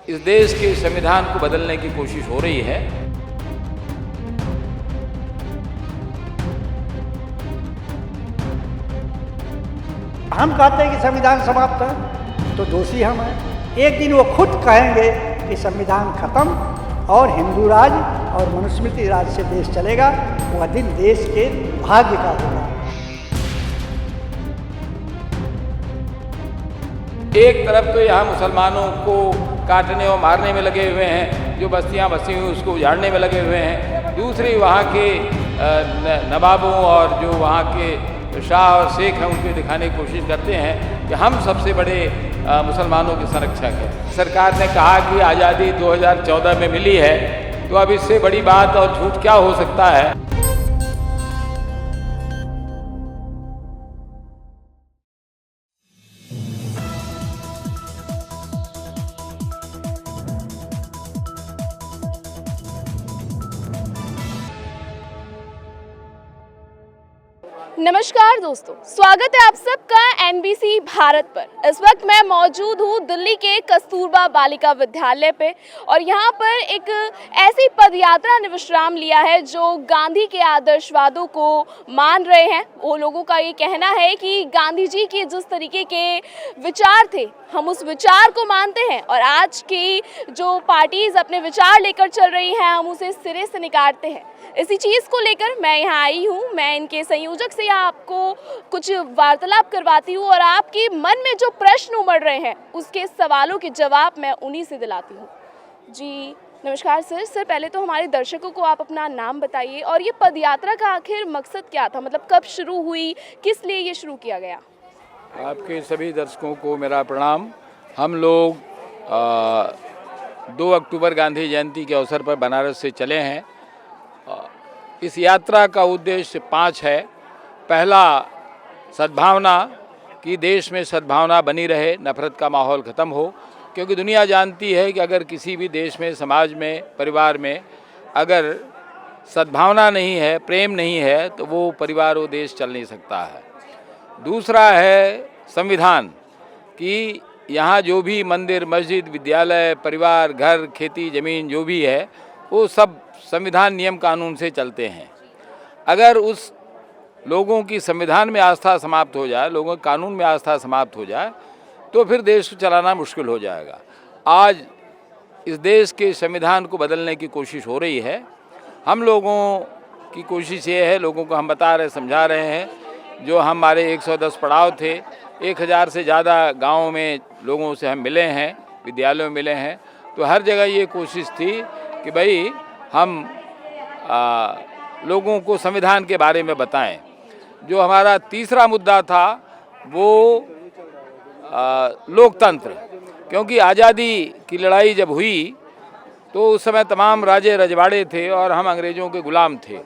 इस देश के संविधान को बदलने की कोशिश हो रही है। हम कहते हैं कि संविधान समाप्त है तो दोषी हम हैं। एक दिन वो खुद कहेंगे कि संविधान खत्म और हिंदू राज और मनुस्मृति राज से देश चलेगा। वह दिन देश के भाग्य का होगा। एक तरफ तो यहाँ मुसलमानों को काटने और मारने में लगे हुए हैं, जो बस्तियाँ बसी हुई उसको उजाड़ने में लगे हुए हैं। दूसरी वहाँ के नवाबों और जो वहाँ के शाह और शेख हैं उनको दिखाने की कोशिश करते हैं कि हम सबसे बड़े मुसलमानों के संरक्षक हैं। सरकार ने कहा कि आज़ादी 2014 में मिली है, तो अब इससे बड़ी बात और झूठ क्या हो सकता है। नमस्कार दोस्तों, स्वागत है आप सबका एनबीसी भारत पर। इस वक्त मैं मौजूद हूँ दिल्ली के कस्तूरबा बालिका विद्यालय पे और यहाँ पर एक ऐसी पदयात्रा ने विश्राम लिया है जो गांधी के आदर्शवादों को मान रहे हैं। वो लोगों का ये कहना है कि गांधी जी के जिस तरीके के विचार थे हम उस विचार को मानते हैं और आज की जो पार्टीज अपने विचार लेकर चल रही हैं हम उसे सिरे से निकालते हैं। इसी चीज़ को लेकर मैं यहाँ आई हूँ। मैं इनके संयोजक से आपको कुछ वार्तालाप करवाती हूँ और आपके मन में जो प्रश्न उमड़ रहे हैं उसके सवालों के जवाब मैं उन्हीं से दिलाती हूँ। जी नमस्कार सर। पहले तो हमारे दर्शकों को आप अपना नाम बताइए और ये पदयात्रा का आखिर मकसद क्या था, मतलब कब शुरू हुई, किस लिए ये शुरू किया गया? आपके सभी दर्शकों को मेरा प्रणाम। हम लोग 2 अक्टूबर गांधी जयंती के अवसर पर बनारस से चले हैं। इस यात्रा का उद्देश्य 5 है। पहला, सद्भावना, कि देश में सद्भावना बनी रहे, नफरत का माहौल ख़त्म हो, क्योंकि दुनिया जानती है कि अगर किसी भी देश में, समाज में, परिवार में अगर सद्भावना नहीं है, प्रेम नहीं है, तो वो परिवार, वो देश चल नहीं सकता है। दूसरा है संविधान, कि यहाँ जो भी मंदिर, मस्जिद, विद्यालय, परिवार, घर, खेती, ज़मीन जो भी है वो सब संविधान नियम कानून से चलते हैं। अगर उस लोगों की संविधान में आस्था समाप्त हो जाए, लोगों के कानून में आस्था समाप्त हो जाए, तो फिर देश को चलाना मुश्किल हो जाएगा। आज इस देश के संविधान को बदलने की कोशिश हो रही है। हम लोगों की कोशिश ये है, लोगों को हम बता रहे, समझा रहे हैं। जो हमारे 110 पड़ाव थे, 1000 से ज़्यादा गाँवों में लोगों से हम मिले हैं, विद्यालयों में मिले हैं, तो हर जगह ये कोशिश थी कि भाई हम लोगों को संविधान के बारे में बताएं। जो हमारा तीसरा मुद्दा था वो लोकतंत्र, क्योंकि आज़ादी की लड़ाई जब हुई तो उस समय तमाम राजे रजवाड़े थे और हम अंग्रेज़ों के गुलाम थे।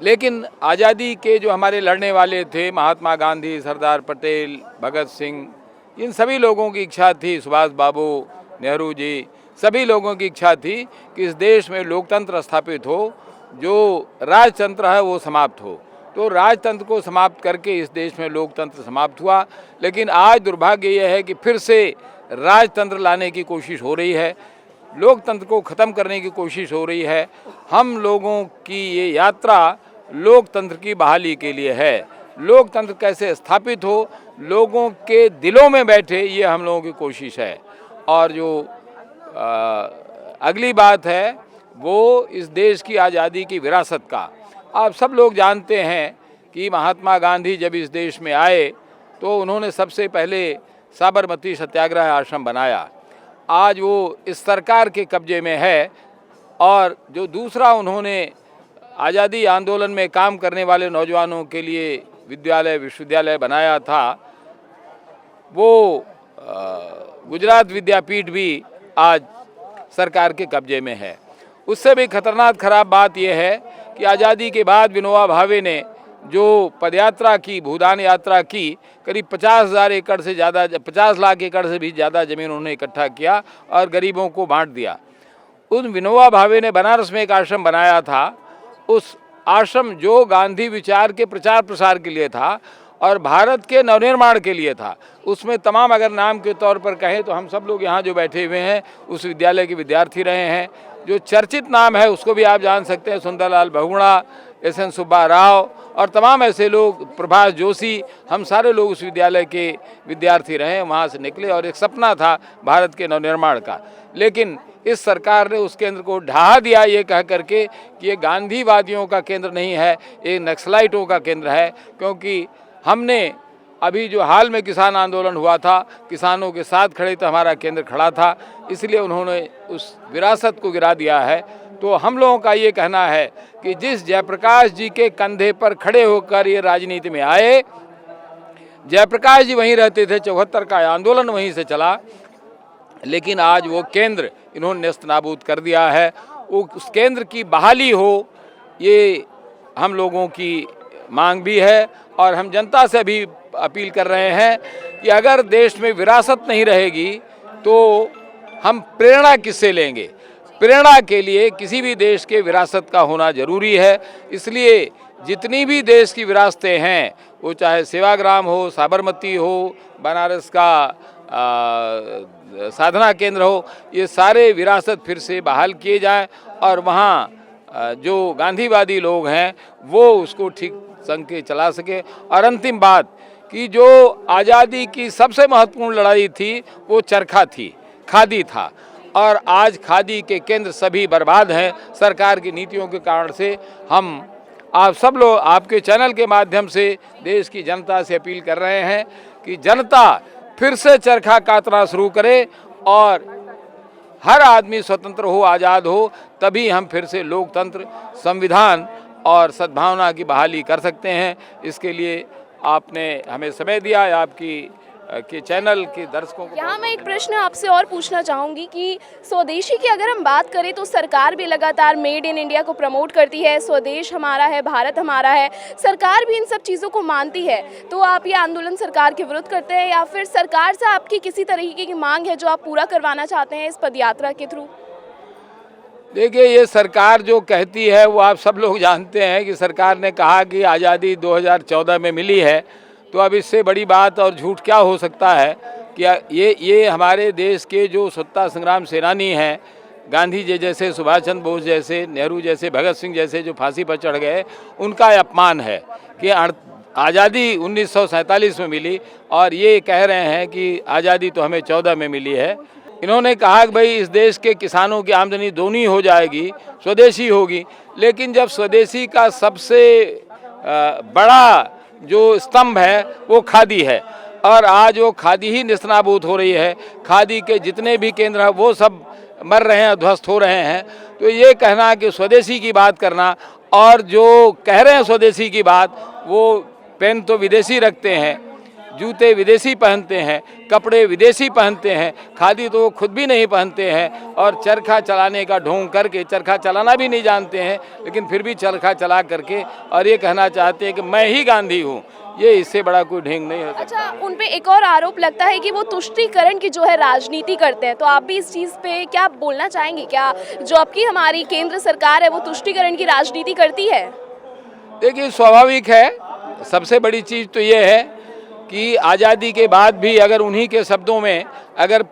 लेकिन आज़ादी के जो हमारे लड़ने वाले थे, महात्मा गांधी, सरदार पटेल, भगत सिंह, इन सभी लोगों की इच्छा थी, सुभाष बाबू, नेहरू जी, सभी लोगों की इच्छा थी कि इस देश में लोकतंत्र स्थापित हो, जो राजतंत्र है वो समाप्त हो। तो राजतंत्र को समाप्त करके इस देश में लोकतंत्र समाप्त हुआ। लेकिन आज दुर्भाग्य यह है कि फिर से राजतंत्र लाने की कोशिश हो रही है, लोकतंत्र को ख़त्म करने की कोशिश हो रही है। हम लोगों की ये यात्रा लोकतंत्र की बहाली के लिए है। लोकतंत्र कैसे स्थापित हो, लोगों के दिलों में बैठे, ये हम लोगों की कोशिश है। और जो अगली बात है वो इस देश की आज़ादी की विरासत का। आप सब लोग जानते हैं कि महात्मा गांधी जब इस देश में आए तो उन्होंने सबसे पहले साबरमती सत्याग्रह आश्रम बनाया। आज वो इस सरकार के कब्जे में है। और जो दूसरा उन्होंने आज़ादी आंदोलन में काम करने वाले नौजवानों के लिए विद्यालय, विश्वविद्यालय बनाया था, वो गुजरात विद्यापीठ भी आज सरकार के कब्जे में है। उससे भी खतरनाक खराब बात यह है कि आज़ादी के बाद विनोबा भावे ने जो पदयात्रा की, भूदान यात्रा की, करीब 50,000 एकड़ से ज़्यादा, 50 लाख एकड़ से भी ज़्यादा ज़मीन उन्होंने इकट्ठा किया और गरीबों को बांट दिया। उन विनोबा भावे ने बनारस में एक आश्रम बनाया था। उस आश्रम जो गांधी विचार के प्रचार प्रसार के लिए था, और भारत के नवनिर्माण के लिए था। उसमें तमाम अगर नाम के तौर पर कहें तो हम सब लोग यहाँ जो बैठे हुए हैं उस विद्यालय के विद्यार्थी रहे हैं। जो चर्चित नाम है उसको भी आप जान सकते हैं, सुंदरलाल बहुगुणा, एस.एन. सुब्बा राव और तमाम ऐसे लोग, प्रभाष जोशी, हम सारे लोग उस विद्यालय के विद्यार्थी रहे, वहाँ से निकले और एक सपना था भारत के नवनिर्माण का। लेकिन इस सरकार ने उस केंद्र को ढहा दिया ये कह करके कि ये गांधीवादियों का केंद्र नहीं है, ये नक्सलाइटों का केंद्र है। क्योंकि हमने अभी जो हाल में किसान आंदोलन हुआ था, किसानों के साथ खड़े तो हमारा केंद्र खड़ा था, इसलिए उन्होंने उस विरासत को गिरा दिया है। तो हम लोगों का ये कहना है कि जिस जयप्रकाश जी के कंधे पर खड़े होकर ये राजनीति में आए, जयप्रकाश जी वहीं रहते थे, 74 का आंदोलन वहीं से चला, लेकिन आज वो केंद्र इन्होंने नेस्तनाबूद कर दिया है। उस केंद्र की बहाली हो, ये हम लोगों की मांग भी है और हम जनता से भी अपील कर रहे हैं कि अगर देश में विरासत नहीं रहेगी तो हम प्रेरणा किससे लेंगे। प्रेरणा के लिए किसी भी देश के विरासत का होना जरूरी है। इसलिए जितनी भी देश की विरासतें हैं, वो चाहे सेवाग्राम हो, साबरमती हो, बनारस का साधना केंद्र हो, ये सारे विरासत फिर से बहाल किए जाएं और वहाँ जो गांधीवादी लोग हैं वो उसको ठीक संग के चला सके। और अंतिम बात कि जो आज़ादी की सबसे महत्वपूर्ण लड़ाई थी वो चरखा थी, खादी था, और आज खादी के केंद्र सभी बर्बाद हैं सरकार की नीतियों के कारण से। हम आप सब लोग आपके चैनल के माध्यम से देश की जनता से अपील कर रहे हैं कि जनता फिर से चरखा कातना शुरू करे और हर आदमी स्वतंत्र हो, आज़ाद हो, तभी हम फिर से लोकतंत्र, संविधान और सद्भावना की बहाली कर सकते हैं। इसके लिए आपने हमें समय दिया, आपकी के चैनल के दर्शकों को। यहाँ मैं एक प्रश्न आपसे और पूछना चाहूँगी कि स्वदेशी की अगर हम बात करें तो सरकार भी लगातार मेड इन इंडिया को प्रमोट करती है, स्वदेश हमारा है, भारत हमारा है, सरकार भी इन सब चीज़ों को मानती है। तो आप ये आंदोलन सरकार के विरुद्ध करते हैं या फिर सरकार से आपकी किसी तरीके की मांग है जो आप पूरा करवाना चाहते हैं इस पदयात्रा के थ्रू? देखिए, ये सरकार जो कहती है वो आप सब लोग जानते हैं कि सरकार ने कहा कि आज़ादी 2014 में मिली है, तो अब इससे बड़ी बात और झूठ क्या हो सकता है कि ये हमारे देश के जो स्वतंत्रता संग्राम सेनानी हैं, गांधी जी जैसे, सुभाष चंद्र बोस जैसे, नेहरू जैसे, भगत सिंह जैसे जो फांसी पर चढ़ गए, उनका अपमान है कि आज़ादी 1947 में मिली और ये कह रहे हैं कि आज़ादी तो हमें 14 में मिली है। इन्होंने कहा कि भाई इस देश के किसानों की आमदनी दोनी हो जाएगी, स्वदेशी होगी, लेकिन जब स्वदेशी का सबसे बड़ा जो स्तंभ है वो खादी है और आज वो खादी ही नेस्तनाबूद हो रही है। खादी के जितने भी केंद्र हैं वो सब मर रहे हैं, ध्वस्त हो रहे हैं। तो ये कहना कि स्वदेशी की बात करना और जो कह रहे हैं स्वदेशी की बात, वो पेन तो विदेशी रखते हैं, जूते विदेशी पहनते हैं, कपड़े विदेशी पहनते हैं, खादी तो वो खुद भी नहीं पहनते हैं और चरखा चलाने का ढोंग करके, चरखा चलाना भी नहीं जानते हैं, लेकिन फिर भी चरखा चला करके और ये कहना चाहते हैं कि मैं ही गांधी हूँ। ये इससे बड़ा कोई ढोंग नहीं होता। अच्छा, उन पे एक और आरोप लगता है कि वो तुष्टीकरण की जो है राजनीति करते हैं, तो आप भी इस चीज़ पे क्या बोलना चाहेंगे? क्या जो आपकी हमारी केंद्र सरकार है वो तुष्टीकरण की राजनीति करती है? देखिए, स्वाभाविक है। सबसे बड़ी चीज़ तो ये है कि आज़ादी के बाद भी अगर उन्हीं के शब्दों में अगर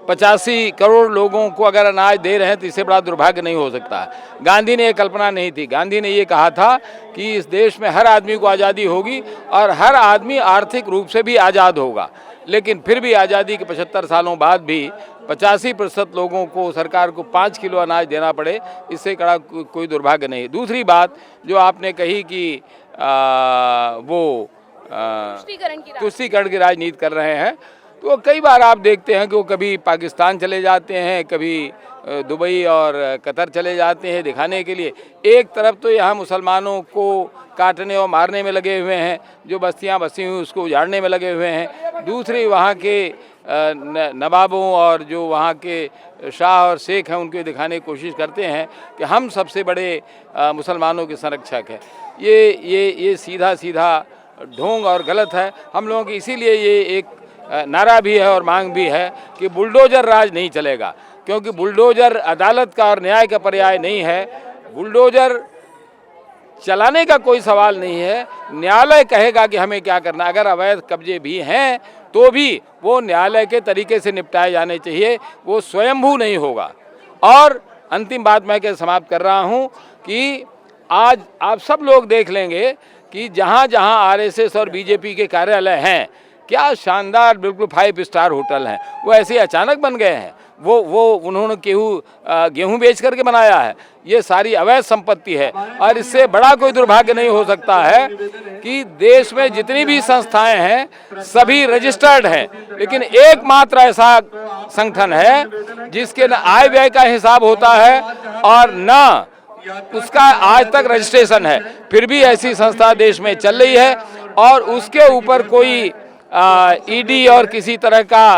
85 करोड़ लोगों को अगर अनाज दे रहे हैं तो इससे बड़ा दुर्भाग्य नहीं हो सकता। गांधी ने ये कल्पना नहीं थी। गांधी ने ये कहा था कि इस देश में हर आदमी को आज़ादी होगी और हर आदमी आर्थिक रूप से भी आज़ाद होगा। लेकिन फिर भी आज़ादी के 75 सालों बाद भी 85% लोगों को, सरकार को 5 किलो अनाज देना पड़े, इससे बड़ा कोई दुर्भाग्य नहीं। दूसरी बात जो आपने कही कि वो तुष्टीकरण की राजनीति कर रहे हैं, तो कई बार आप देखते हैं कि वो कभी पाकिस्तान चले जाते हैं, कभी दुबई और कतर चले जाते हैं दिखाने के लिए। एक तरफ तो यहाँ मुसलमानों को काटने और मारने में लगे हुए हैं, जो बस्तियाँ बसी हुई उसको उजाड़ने में लगे हुए हैं। दूसरी वहाँ के नवाबों और जो वहाँ के शाह और शेख हैं उनको दिखाने की कोशिश करते हैं कि हम सबसे बड़े मुसलमानों के संरक्षक हैं। ये सीधा ढोंग और गलत है। हम लोगों की इसीलिए ये एक नारा भी है और मांग भी है कि बुलडोजर राज नहीं चलेगा, क्योंकि बुलडोजर अदालत का और न्याय का पर्याय नहीं है। बुलडोजर चलाने का कोई सवाल नहीं है। न्यायालय कहेगा कि हमें क्या करना। अगर अवैध कब्जे भी हैं तो भी वो न्यायालय के तरीके से निपटाए जाने चाहिए, वो स्वयंभू नहीं होगा। और अंतिम बात मैं समाप्त कर रहा हूँ कि आज आप सब लोग देख लेंगे कि जहाँ जहाँ आरएसएस और बीजेपी के कार्यालय हैं, क्या शानदार बिल्कुल 5 स्टार होटल हैं, वो ऐसे अचानक बन गए हैं। वो उन्होंने गेहूँ बेच करके बनाया है। ये सारी अवैध संपत्ति है। और इससे बड़ा कोई दुर्भाग्य नहीं हो सकता है कि देश में जितनी भी संस्थाएं हैं सभी रजिस्टर्ड हैं, लेकिन एकमात्र ऐसा संगठन है जिसके न आय व्यय का हिसाब होता है और न उसका आज तक रजिस्ट्रेशन है। फिर भी ऐसी संस्था देश में चल रही है और उसके ऊपर कोई ईडी और किसी तरह का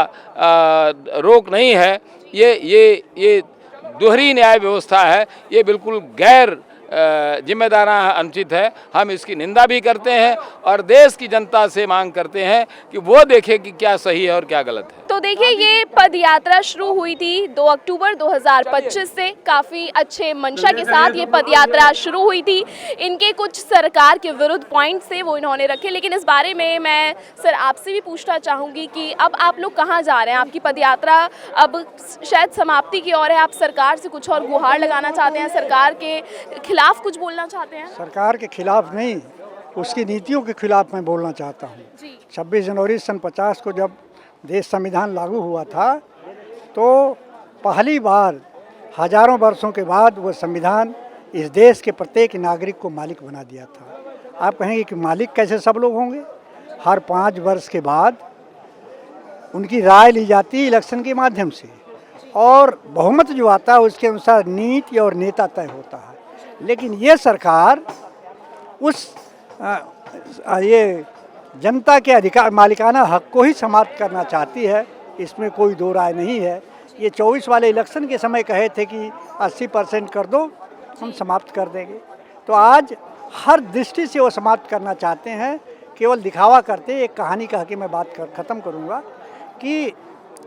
रोक नहीं है। ये दोहरी न्याय व्यवस्था है। ये बिल्कुल गैर जिम्मेदाराना अनुचित है। हम इसकी निंदा भी करते हैं और देश की जनता से मांग करते हैं कि वो देखे कि क्या सही है और क्या गलत है। तो देखिए, ये पद यात्रा शुरू हुई थी 2 अक्टूबर 2025 से। काफ़ी अच्छे मंशा के साथ ये पद यात्रा शुरू हुई थी। इनके कुछ सरकार के विरुद्ध पॉइंट से वो इन्होंने रखे, लेकिन इस बारे में मैं सर आपसे भी पूछना चाहूँगी कि अब आप लोग कहाँ जा रहे हैं? आपकी पद यात्रा अब शायद समाप्ति की ओर है। आप सरकार से कुछ और गुहार लगाना चाहते हैं? सरकार के खिलाफ कुछ बोलना चाहते हैं? सरकार के खिलाफ नहीं, उसकी नीतियों के खिलाफ मैं बोलना चाहता हूँ। 26 जनवरी सन 50 को जब देश संविधान लागू हुआ था तो पहली बार हजारों वर्षों के बाद वो संविधान इस देश के प्रत्येक नागरिक को मालिक बना दिया था। आप कहेंगे कि मालिक कैसे सब लोग होंगे? हर 5 वर्ष के बाद उनकी राय ली जाती है इलेक्शन के माध्यम से और बहुमत जो आता है उसके अनुसार नीति और नेता तय होता है। लेकिन ये सरकार उस ये जनता के अधिकार मालिकाना हक को ही समाप्त करना चाहती है, इसमें कोई दो राय नहीं है। ये 24 वाले इलेक्शन के समय कहे थे कि 80% कर दो, हम समाप्त कर देंगे। तो आज हर दृष्टि से वो समाप्त करना चाहते हैं, केवल दिखावा करते। एक कहानी कह के मैं बात ख़त्म करूँगा कि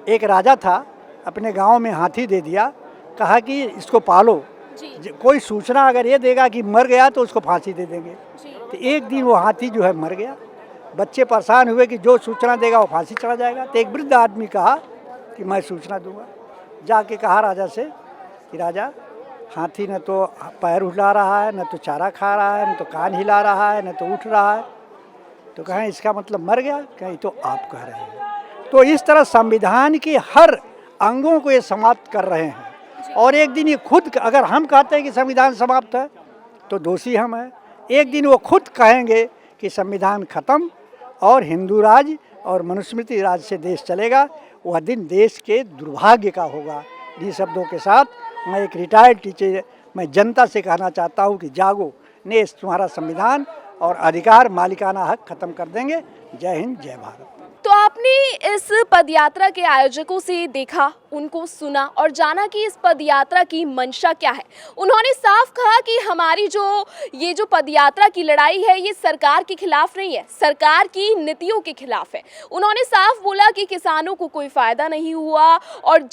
एक राजा था, अपने गांव में हाथी दे दिया, कहा कि इसको पालो, कोई सूचना अगर ये देगा कि मर गया तो उसको फांसी दे देंगे। तो एक दिन वो हाथी जो है मर गया। बच्चे परेशान हुए कि जो सूचना देगा वो फांसी चढ़ा जाएगा। तो एक वृद्ध आदमी कहा कि मैं सूचना दूंगा। जाके कहा राजा से कि राजा, हाथी न तो पैर हिला रहा है, न तो चारा खा रहा है, न तो कान हिला रहा है, न तो उठ रहा है। तो कहें इसका मतलब मर गया? कहीं तो आप कह रहे हैं। तो इस तरह संविधान के हर अंगों को ये समाप्त कर रहे हैं। और एक दिन ये खुद, अगर हम कहते हैं कि संविधान समाप्त है तो दोषी हम हैं। एक दिन वो खुद कहेंगे कि संविधान खत्म और हिंदू राज और मनुस्मृति राज से देश चलेगा। वह दिन देश के दुर्भाग्य का होगा। इन शब्दों के साथ मैं एक रिटायर्ड टीचर, मैं जनता से कहना चाहता हूँ कि जागो, ने तुम्हारा संविधान और अधिकार मालिकाना हक खत्म कर देंगे। जय हिंद, जय भारत। तो आपने इस पदयात्रा के आयोजकों से देखा, उनको सुना और जाना कि इस पदयात्रा की मंशा क्या है। उन्होंने साफ कहा कि हमारी ये जो पदयात्रा की लड़ाई है ये सरकार के खिलाफ नहीं है, सरकार की नीतियों के खिलाफ है। उन्होंने साफ बोला कि किसानों को कोई फ़ायदा नहीं हुआ और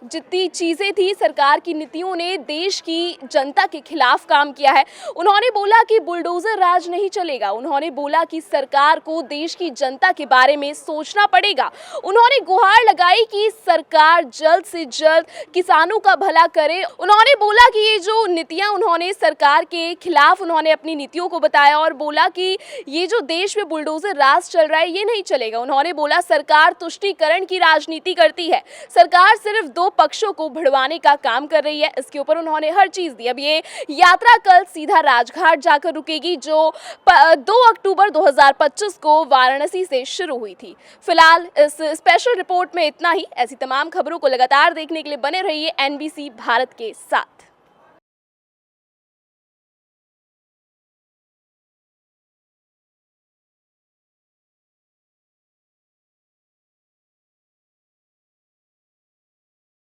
जितनी चीज़ें थी सरकार की नीतियों ने देश की जनता के खिलाफ काम किया है। उन्होंने बोला कि बुलडोज़र राज नहीं चलेगा। उन्होंने बोला कि सरकार को देश की जनता के बारे में सोचना पड़ेगा। उन्होंने गुहार लगाई कि सरकार जल्द से जल्द किसानों का भला करे। उन्होंने बोला कि ये जो नीतियां उन्होंने सरकार के खिलाफ उन्होंने अपनी नीतियों को बताया और बोला कि ये जो देश में बुलडोज़र राज चल रहा है ये नहीं चलेगा। उन्होंने बोला सरकार तुष्टीकरण की राजनीति करती है, सरकार सिर्फ 2 पक्षों को भिड़वाने का काम कर रही है। इसके ऊपर उन्होंने हर चीज़ दी। अब ये यात्रा कल सीधा राजघाट जाकर रुकेगी जो 2 अक्टूबर 2025 को वाराणसी से शुरू हुई थी। फिलहाल इस स्पेशल रिपोर्ट में इतना ही। ऐसी तमाम खबरों को लगातार देखने के लिए बने रहिए NBC भारत के साथ।